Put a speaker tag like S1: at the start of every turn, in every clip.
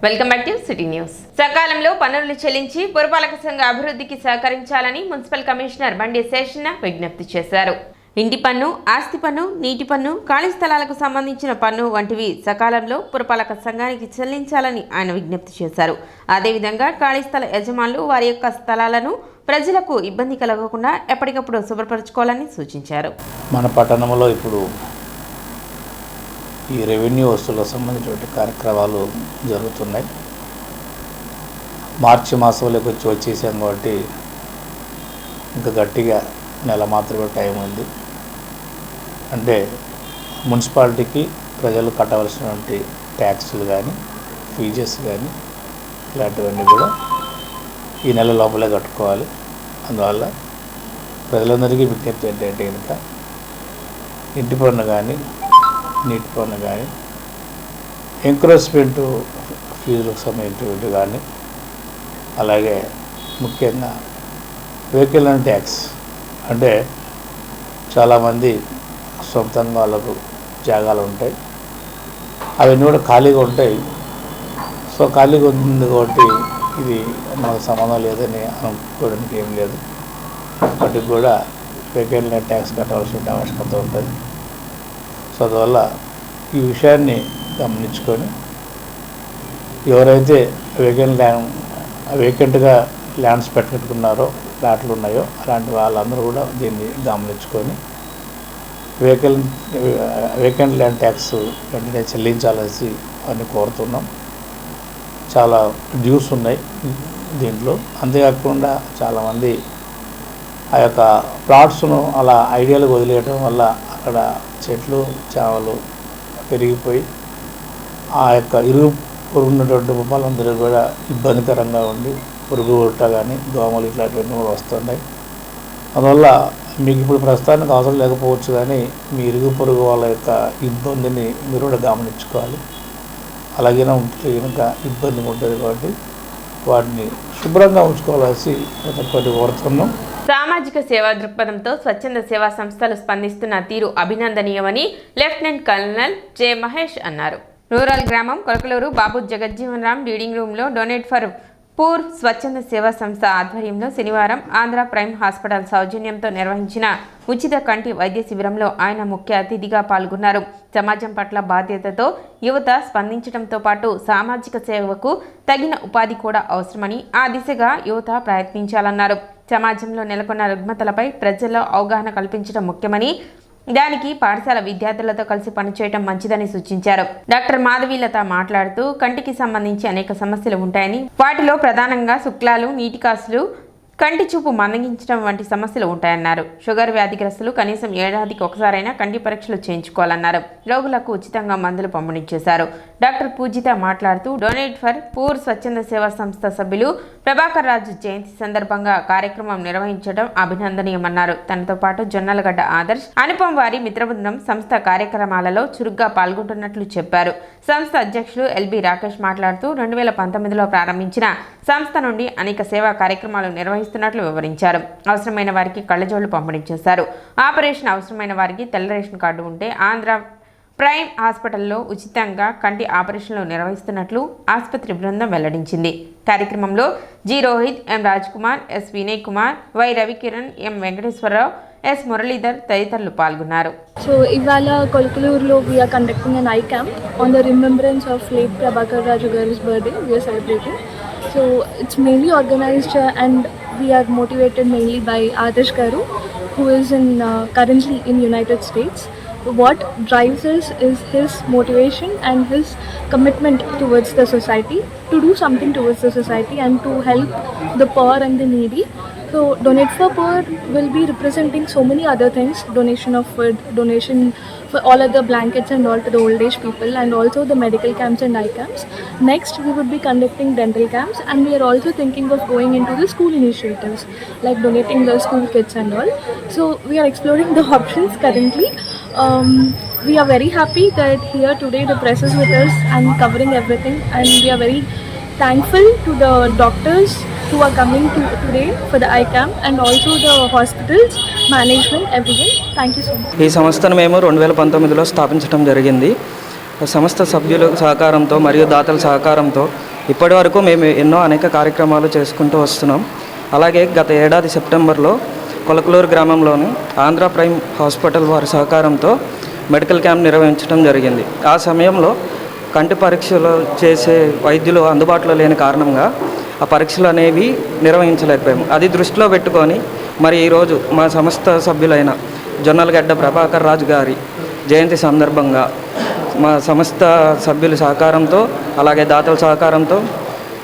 S1: Welcome back to city news. సకాలంలో పన్నులు చెల్లించి పురపాలక సంఘ అభివృద్ధికి సహకరించాలని మున్సిపల్ కమిషనర్ బండి శేషన్న విజ్ఞప్తి చేశారు. ఇంటి పన్ను, ఆస్తి పన్ను, నీటి పన్ను, ఖాళీ స్థలాలకు సంబంధించిన పన్ను వంటివి సకాలంలో పురపాలక సంఘానికి చెల్లించాలని ఆయన విజ్ఞప్తి చేశారు. అదేవిధంగా ఖాళీ స్థల యజమానులు వారి యొక్క స్థలాలను ప్రజలకు ఇబ్బంది కలగకుండా ఎప్పటికప్పుడు శుభ్రపరచుకోవాలని సూచించారు.
S2: మన పట్టణంలో ఇప్పుడు ఈ రెవెన్యూ వసూళ్లకు సంబంధించిన కార్యక్రమాలు జరుగుతున్నాయి. మార్చి మాసంలోకి వచ్చేసాం కాబట్టి ఇంకా గట్టిగా నెల మాత్రమే టైం ఉంది. అంటే మున్సిపాలిటీకి ప్రజలు కట్టవలసినటువంటి ట్యాక్సులు కానీ ఫీజెస్ కానీ ఇలాంటివన్నీ కూడా ఈ నెల లోపలే కట్టుకోవాలి. అందువల్ల ప్రజలందరికీ విజ్ఞప్తి ఏంటంటే కనుక ఇంటి పన్ను కానీ నీటి పన్ను కానీ ఎంక్రోచ్మెంట్ ఫీజులకు సంబంధించినవి కానీ అలాగే ముఖ్యంగా వెహికల్ అండ్ ట్యాక్స్ అంటే చాలామంది సొంతంగా వాళ్ళకు జాగాలు ఉంటాయి, అవన్నీ కూడా ఖాళీగా ఉంటాయి. సో ఖాళీగా ఉంది కాబట్టి ఇది మనకు సంబంధం లేదని అనుకోవడానికి ఏం లేదు. వాటికి కూడా వెహికల్ అండ్ ట్యాక్స్ కట్టవలసిన ఆవశ్యకత ఉంటుంది. సో అందువల్ల ఈ విషయాన్ని గమనించుకొని ఎవరైతే వేకెంట్గా ల్యాండ్స్ పెట్టుకున్నారో ప్లాట్లు ఉన్నాయో అలాంటి వాళ్ళందరూ కూడా దీన్ని గమనించుకొని వేకెంట్ ల్యాండ్ ట్యాక్స్ వెంటనే చెల్లించాలని అని కోరుతున్నాం. చాలా డ్యూస్ ఉన్నాయి దీంట్లో. అంతేకాకుండా చాలామంది ఆ యొక్క ప్లాట్స్ను అలా ఐడియాలు వదిలేయడం వల్ల అక్కడ చెట్లు చేమలు పెరిగిపోయి ఆ యొక్క ఉన్నటువంటి బొమ్మలందరూ కూడా ఇబ్బందికరంగా ఉండి పురుగు ఉట్ట కానీ దోమలు ఇట్లాంటివన్నీ కూడా వస్తున్నాయి. అందువల్ల మీకు ఇప్పుడు ప్రస్తుతానికి అవసరం లేకపోవచ్చు, కానీ మీ ఇరుగు పొరుగు వాళ్ళ యొక్క ఇబ్బందిని మీరు కూడా గమనించుకోవాలి. అలాగే ఉంటే కనుక ఇబ్బంది ఉంటుంది కాబట్టి వాటిని శుభ్రంగా ఉంచుకోవాల్సి కొన్ని కోరుతున్నాం.
S1: సామాజిక సేవా దృక్పథంతో స్వచ్ఛంద సేవా సంస్థలు స్పందిస్తున్న తీరు అభినందనీయమని లెఫ్టినెంట్ కల్నల్ జె మహేష్ అన్నారు. రూరల్ గ్రామం కొలకలూరు బాబు జగజ్జీవన్ రామ్ రీడింగ్ రూమ్లో డొనేట్ ఫర్ పూర్ స్వచ్ఛంద సేవా సంస్థ ఆధ్వర్యంలో శనివారం ఆంధ్ర ప్రైమ్ హాస్పిటల్ సౌజన్యంతో నిర్వహించిన ఉచిత కంటి వైద్య శిబిరంలో ఆయన ముఖ్య అతిథిగా పాల్గొన్నారు. సమాజం పట్ల బాధ్యతతో యువత స్పందించడంతో పాటు సామాజిక సేవకు తగిన ఉపాధి కూడా అవసరమని ఆ దిశగా యువత ప్రయత్నించాలన్నారు. సమాజంలో నెలకొన్న రుగ్మతలపై ప్రజల్లో అవగాహన కల్పించడం ముఖ్యమని, దానికి పాఠశాల విద్యార్థులతో కలిసి పనిచేయడం మంచిదని సూచించారు. డాక్టర్ మాధవీలత మాట్లాడుతూ కంటికి సంబంధించి అనేక సమస్యలు ఉంటాయని, వాటిలో ప్రధానంగా శుక్లాలు, నీటి కాసులు, కంటి చూపు మందగించడం వంటి సమస్యలు ఉంటాయన్నారు. షుగర్ వ్యాధిగ్రస్తులు కనీసం ఏడాదికి ఒకసారైనా కంటి పరీక్షలు చేయించుకోవాలన్నారు. రోగులకు ఉచితంగా మందులు పంపిణీ చేశారు. డాక్టర్ పూజిత మాట్లాడుతూ డొనేట్ ఫర్ పూర్ స్వచ్ఛంద సేవా సంస్థ సభ్యులు ప్రభాకర్ రాజు జయంతి సందర్భంగా కార్యక్రమం నిర్వహించడం అభినందనీయమన్నారు. తనతో పాటు జొన్నలగడ్డ ఆదర్శ్, అనుపం వారి మిత్రబృందం సంస్థ కార్యక్రమాలలో చురుగ్గా పాల్గొంటున్నట్లు చెప్పారు. సంస్థ అధ్యక్షులు ఎల్బి రాకేష్ మాట్లాడుతూ 2019లో ప్రారంభించిన సంస్థ నుండి అనేక సేవా కార్యక్రమాలు నిర్వహిస్తున్నట్లు వివరించారు. అవసరమైన వారికి కళ్ళజోళ్లు పంపిణీ చేశారు. ఆపరేషన్ అవసరమైన వారికి తెల్ల రేషన్ కార్డు ఉంటే ఆంధ్ర ప్రైమ్ హాస్పిటల్లో ఉచితంగా కంటి ఆపరేషన్లు నిర్వహిస్తున్నట్లు ఆసుపత్రి బృందం వెల్లడించింది. కార్యక్రమంలో G Rohit, M Raj Kumar, S Vinay Kumar, Y Ravikiran, M Venkateswararao, S Muralidhar తదితరులు పాల్గొన్నారు.
S3: సో ఇవాళ కొలకలూరులో we're conducting an eye camp on the remembrance of late Prabhakar Raju Garu's birthday. We are celebrating. So it's mainly organized and we are motivated mainly by Adarsh Garu, who is currently in United States. What drives us is his motivation and his commitment towards the society, to do something towards the society and to help the poor and the needy. So Donate for Poor will be representing so many other things: donation of food, donation for all other blankets and all to the old age people, and also the medical camps and eye camps. Next, we would be conducting dental camps, and we are also thinking of going into the school initiatives like donating the school kits and all. So we are exploring the options currently. We are very happy that here today the press is with us and covering everything, and we are very thankful to the doctors who are coming today for the eye camp and also the hospitals, management, everything. Thank you so much.
S4: ఈ సంస్థను మేము 2019లో స్థాపించడం జరిగింది. సంస్థ సభ్యుల సహకారంతో మరియు దాతల సహకారంతో ఇప్పటి వరకు మేము ఎన్నో అనేక కార్యక్రమాలు చేసుకుంటూ వస్తున్నాం. అలాగే గత ఏడాది సెప్టెంబర్లో కొలకలూరు గ్రామంలోని ఆంధ్ర ప్రైమ్ హాస్పిటల్ వారి సహకారంతో మెడికల్ క్యాంప్ నిర్వహించడం జరిగింది. ఆ సమయంలో కంటి పరీక్షలు చేసే వైద్యులు అందుబాటులో లేని కారణంగా ఆ పరీక్షలు అనేవి నిర్వహించలేకపోయాము. అది దృష్టిలో పెట్టుకొని మరి ఈరోజు మా సంస్థ సభ్యులైన జొన్నలగడ్డ ప్రభాకర్ రాజు గారి జయంతి సందర్భంగా మా సంస్థ సభ్యుల సహకారంతో అలాగే దాతల సహకారంతో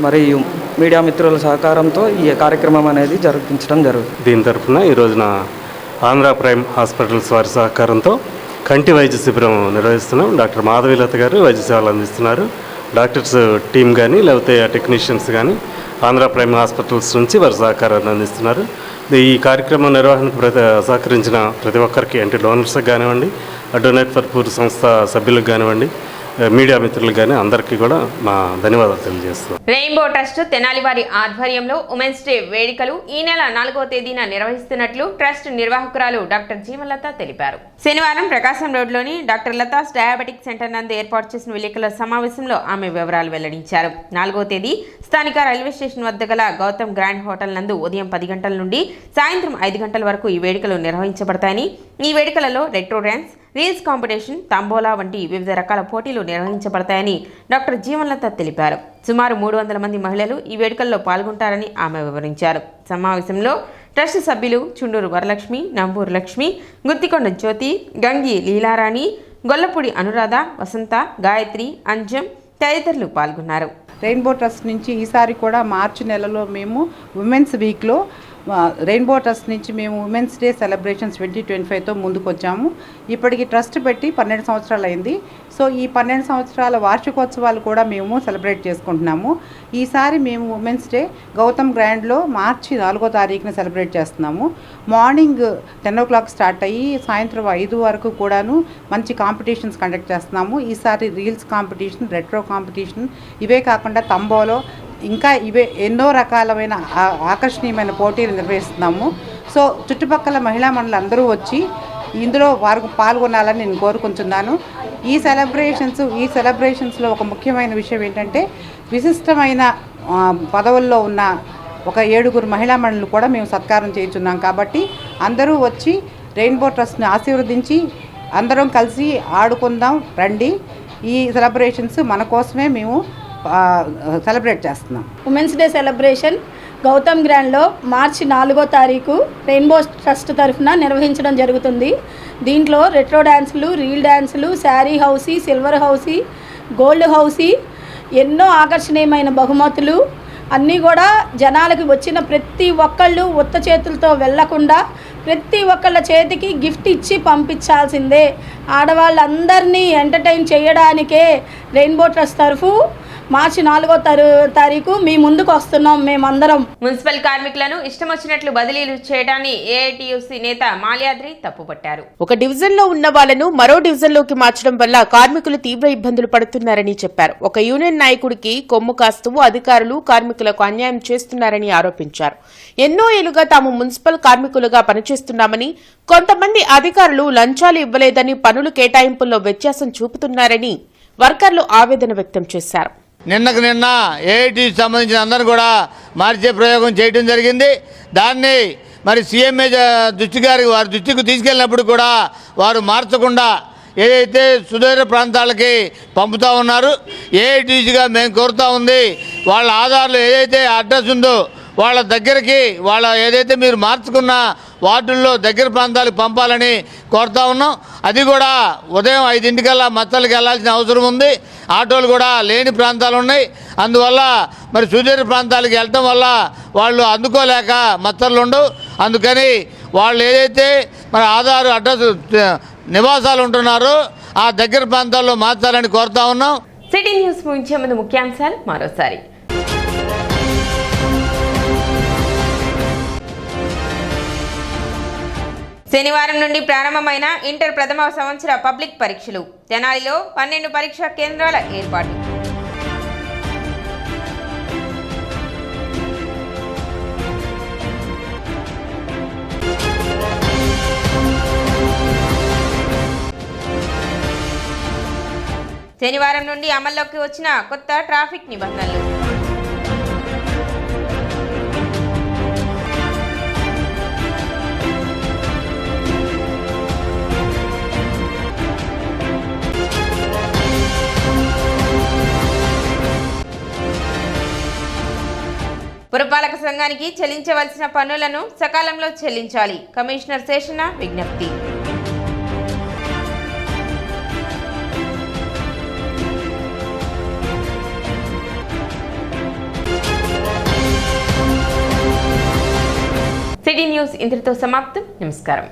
S4: మరియు మీడియా మిత్రుల సహకారంతో ఈ కార్యక్రమం అనేది జరిపించడం జరుగుతుంది.
S5: దీని తరఫున ఈ రోజున ఆంధ్ర ప్రైమ్ హాస్పిటల్స్ వారి సహకారంతో కంటి వైద్య శిబిరం నిర్వహిస్తున్నాం. డాక్టర్ మాధవీలత గారు వైద్య సేవలు అందిస్తున్నారు. డాక్టర్స్ టీం కానీ లేకపోతే టెక్నీషియన్స్ కానీ ఆంధ్ర ప్రైమ్ హాస్పిటల్స్ నుంచి వారి సహకారాన్ని అందిస్తున్నారు. ఈ కార్యక్రమం నిర్వహణకు సహకరించిన ప్రతి ఒక్కరికి అంటే డోనర్స్కి కానివ్వండి, డొనేట్ ఫర్ పూర్ సంస్థ సభ్యులకు కానివ్వండి, మీడియా మిత్రులకు కానీ అందరికీ కూడా మా ధన్యవాదాలు తెలియజేస్తున్నాం.
S1: రెయిన్బో ట్రస్ట్ తెనాలి వారి ఆధ్వర్యంలో ఉమెన్స్ డే వేడుకలు ఈ నెల 4వ తేదీన నిర్వహిస్తున్నట్లు ట్రస్ట్ నిర్వాహకురాలు డాక్టర్ జీవలత తెలిపారు. శనివారం ప్రకాశం రోడ్లోని డాక్టర్ లతాస్ డయాబెటిక్ సెంటర్ నందు ఏర్పాటు చేసిన విలేకరుల సమావేశంలో ఆమె వివరాలు వెల్లడించారు. 4వ తేదీ స్థానిక రైల్వే స్టేషన్ వద్ద గల గౌతమ్ గ్రాండ్ హోటల్ నందు ఉదయం 10 గంటల నుండి సాయంత్రం 5 గంటల వరకు ఈ వేడుకలు నిర్వహించబడతాయని, ఈ వేడుకలలో retro dance, reels competition, tambola వంటి వివిధ రకాల పోటీలు నిర్వహించబడతాయని డాక్టర్ జీవన్లత తెలిపారు. సుమారు 300 మంది మహిళలు ఈ వేడుకల్లో పాల్గొంటారని ఆమె వివరించారు. సమావేశంలో ట్రస్ట్ సభ్యులు చుండూరు వరలక్ష్మి, నంబూరు లక్ష్మి, గుత్తికొండ జ్యోతి, గంగి లీలారాణి, గొల్లపూడి అనురాధ, వసంత, గాయత్రి, అంజం తదితరులు పాల్గొన్నారు.
S6: రెయిన్బో ట్రస్ట్ నుంచి ఈసారి కూడా మార్చి నెలలో మేము ఉమెన్స్ వీక్లో రెయిన్బో ట్రస్ట్ నుంచి మేము ఉమెన్స్ డే సెలబ్రేషన్స్ 2025తో ముందుకు వచ్చాము. ఇప్పటికి ట్రస్ట్ పెట్టి 12 సంవత్సరాలు అయింది. సో ఈ 12 సంవత్సరాల వార్షికోత్సవాలు కూడా మేము సెలబ్రేట్ చేసుకుంటున్నాము. ఈసారి మేము ఉమెన్స్ డే గౌతమ్ గ్రాండ్లో మార్చి 4వ తారీఖున సెలబ్రేట్ చేస్తున్నాము. మార్నింగ్ 10 o'clock స్టార్ట్ అయ్యి సాయంత్రం 5 వరకు కూడాను మంచి కాంపిటీషన్స్ కండక్ట్ చేస్తున్నాము. ఈసారి రీల్స్ కాంపిటీషన్, రెట్రో కాంపిటీషన్, ఇవే కాకుండా తంబోలో ఇంకా ఇవే ఎన్నో రకాలమైన ఆకర్షణీయమైన పోటీలు నిర్వహిస్తున్నాము. సో చుట్టుపక్కల మహిళా మండలి అందరూ వచ్చి ఇందులో వారు పాల్గొనాలని నేను కోరుకుంటున్నాను. ఈ సెలబ్రేషన్స్లో ఒక ముఖ్యమైన విషయం ఏంటంటే విశిష్టమైన పదవుల్లో ఉన్న ఒక 7 మహిళా మండలి కూడా మేము సత్కారం చేయించున్నాం. కాబట్టి అందరూ వచ్చి రెయిన్బో ట్రస్ట్ని ఆశీర్వదించి అందరం కలిసి ఆడుకుందాం రండి. ఈ సెలబ్రేషన్స్ మన కోసమే మేము సెలబ్రేట్ చేస్తున్నాం.
S7: ఉమెన్స్ డే సెలబ్రేషన్ గౌతమ్ గ్రాండ్లో మార్చి 4వ తారీఖు రెయిన్బో ట్రస్ట్ తరఫున నిర్వహించడం జరుగుతుంది. దీంట్లో రెట్రో డ్యాన్సులు, రీల్ డ్యాన్సులు, sari housie, silver housie, gold housie, ఎన్నో ఆకర్షణీయమైన బహుమతులు అన్నీ కూడా జనాలకి వచ్చిన ప్రతి ఒక్కళ్ళు ఉత్త చేతులతో వెళ్లకుండా ప్రతి ఒక్కళ్ళ చేతికి గిఫ్ట్ ఇచ్చి పంపించాల్సిందే. ఆడవాళ్ళందరినీ ఎంటర్టైన్ చేయడానికే రెయిన్బో ట్రస్ట్ తరఫు మార్చి 4వ తారీఖు మీ ముందుకు వస్తున్నాం. మేమందరం
S1: మున్సిపల్ కార్మికులను ఇష్టం వచ్చినట్లు బదిలీలు చేయడాన్ని ఏఐటియుసి నేత మాల్యాద్రి తప్పుపట్టారు.
S8: ఒక డివిజన్లో ఉన్న వాళ్లను మరో డివిజన్లోకి మార్చడం వల్ల కార్మికులు తీవ్ర ఇబ్బందులు పడుతున్నారని చెప్పారు. ఒక యూనియన్ నాయకుడికి కొమ్ము కాస్తూ అధికారులు కార్మికులకు అన్యాయం చేస్తున్నారని ఆరోపించారు. ఎన్నో ఏళ్లుగా తాము మున్సిపల్ కార్మికులుగా పనిచేస్తున్నామని, కొంతమంది అధికారులు లంచాలు ఇవ్వలేదని పనుల కేటాయింపుల్లో వ్యత్యాసం చూపుతున్నారని వర్కర్లు ఆవేదన వ్యక్తం చేశారు.
S9: నిన్నకు నిన్న ఏఐటీకి సంబంధించిన అందరూ కూడా మార్చే ప్రయోగం చేయడం జరిగింది. దాన్ని మరి సీఎంఏ వారి దృష్టికి తీసుకెళ్ళినప్పుడు కూడా వారు మార్చకుండా ఏదైతే సుదూర ప్రాంతాలకి పంపుతూ ఉన్నారు. ఏఐటీసీగా మేము కోరుతూ ఉంది, వాళ్ళ ఆధార్లు ఏదైతే అడ్రస్ ఉందో వాళ్ళ దగ్గరికి ఏదైతే మీరు మార్చుకున్న వార్డుల్లో దగ్గర ప్రాంతాలకు పంపాలని కోరుతా ఉన్నాం. అది కూడా ఉదయం 5 మత్తలకు వెళ్లాల్సిన అవసరం ఉంది. ఆటోలు కూడా లేని ప్రాంతాలు ఉన్నాయి. అందువల్ల మరి సుదూర ప్రాంతాలకు వెళ్ళటం వల్ల వాళ్ళు అందుకోలేక మత్తర్లు ఉండవు. అందుకని వాళ్ళు ఏదైతే మరి ఆధార్ అడ్రస్ నివాసాలు ఉంటున్నారో ఆ దగ్గర ప్రాంతాల్లో మార్చాలని కోరుతా ఉన్నాం.
S1: సిటీ న్యూస్ ముగించే ముందు ముఖ్యాంశాలు మరోసారి. శనివారం నుండి ప్రారంభమైన ఇంటర్ ప్రథమ సంవత్సర పబ్లిక్ పరీక్షలు. తెనాలిలో 12 పరీక్షా కేంద్రాల ఏర్పాటు. శనివారం నుండి అమల్లోకి వచ్చిన కొత్త ట్రాఫిక్ నిబంధనలు. సంఘానికి చెల్లించవలసిన పన్నులను సకాలంలో చెల్లించాలి. కమిషనర్ శేషన్న విజ్ఞప్తి. సిటీ న్యూస్ ఇంతటితో సమాప్తం. నమస్కారం.